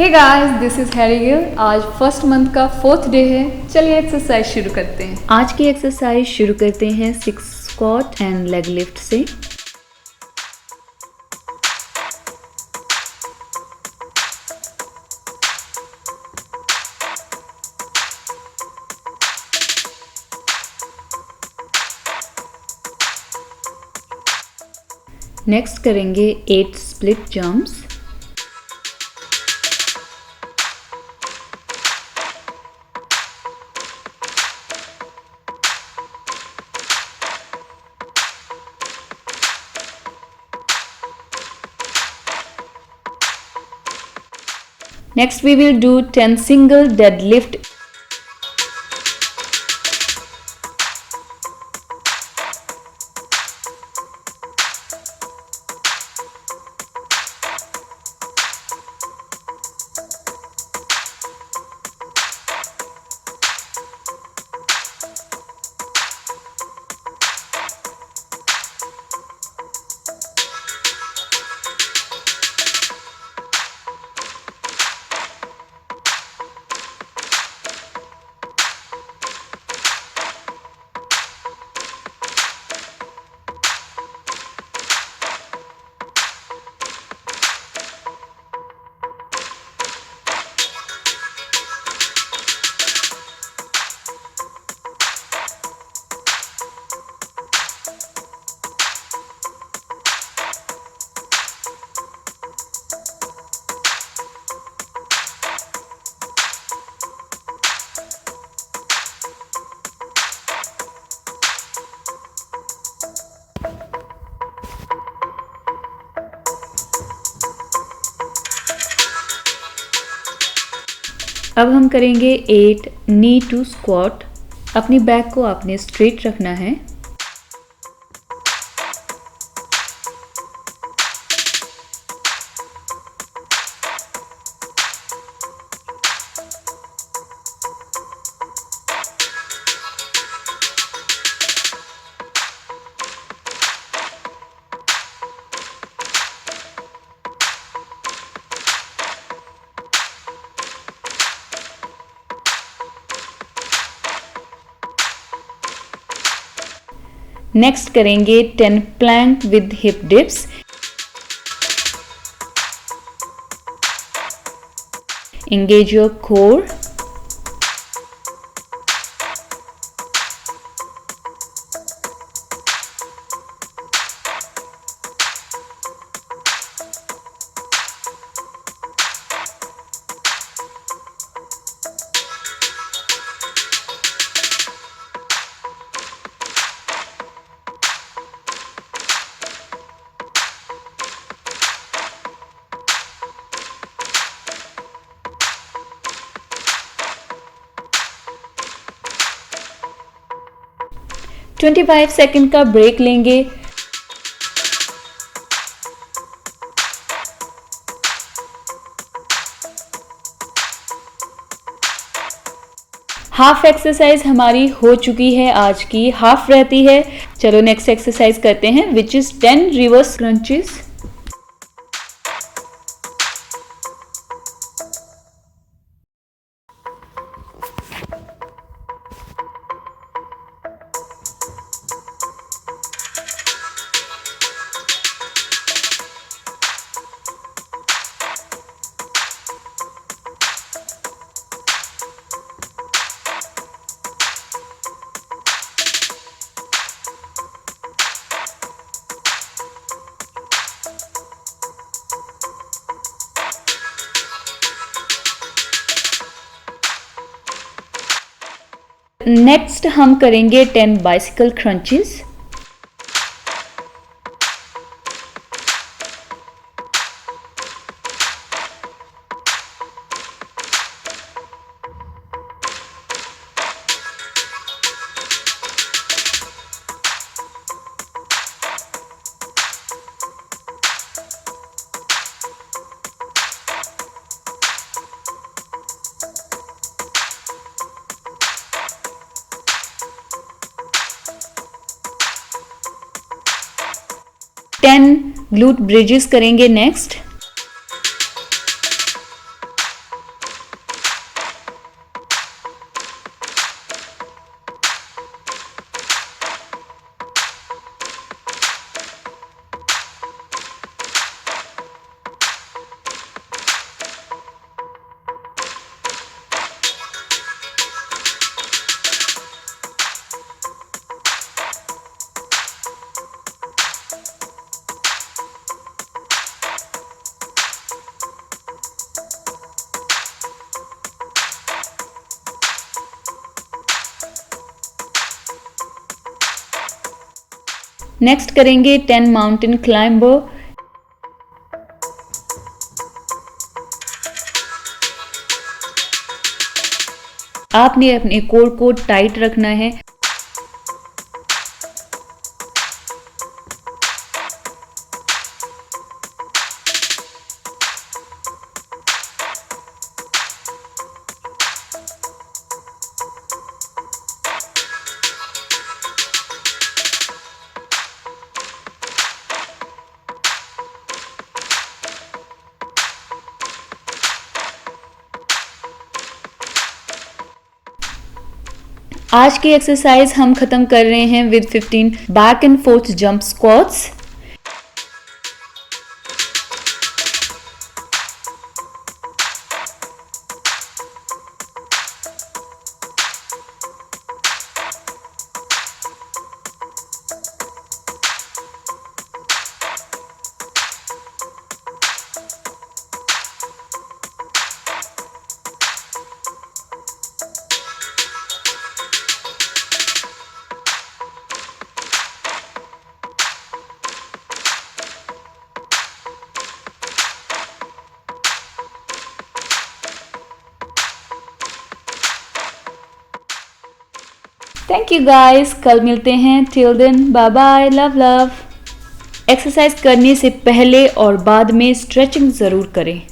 Hey guys, this is Harry Gill. आज first month का 4th day है। चलिए एक्सरसाइज शुरू करते हैं। आज की एक्सरसाइज शुरू करते हैं 6 स्क्वाट एंड लेग लिफ्ट से। नेक्स्ट करेंगे 8 split jumps. Next we will do 10 single deadlift. अब हम करेंगे 8 नी टू स्क्वाट। अपनी बैक को आपने स्ट्रेट रखना है। नेक्स्ट करेंगे 10 plank with hip dips. Engage your core. Twenty 25 second का ब्रेक लेंगे। हाफ एक्सरसाइज हमारी हो चुकी है, आज की हाफ रहती है। चलो नेक्स्ट एक्सरसाइज करते हैं, which is 10 reverse crunches. Next हम करेंगे 10 बाइसिकल क्रंचेस। ग्लूट ब्रिजेस करेंगे नेक्स्ट। नेक्स्ट करेंगे 10 माउंटेन क्लाइंबर। आपने अपने कोर को टाइट रखना है। आज की एक्सरसाइज हम खत्म कर रहे हैं with 15 back and forth jump squats. Thank you guys, कल मिलते हैं। Till then bye bye, love love. Exercise करने से पहले और बाद में स्ट्रेचिंग ज़रूर करें।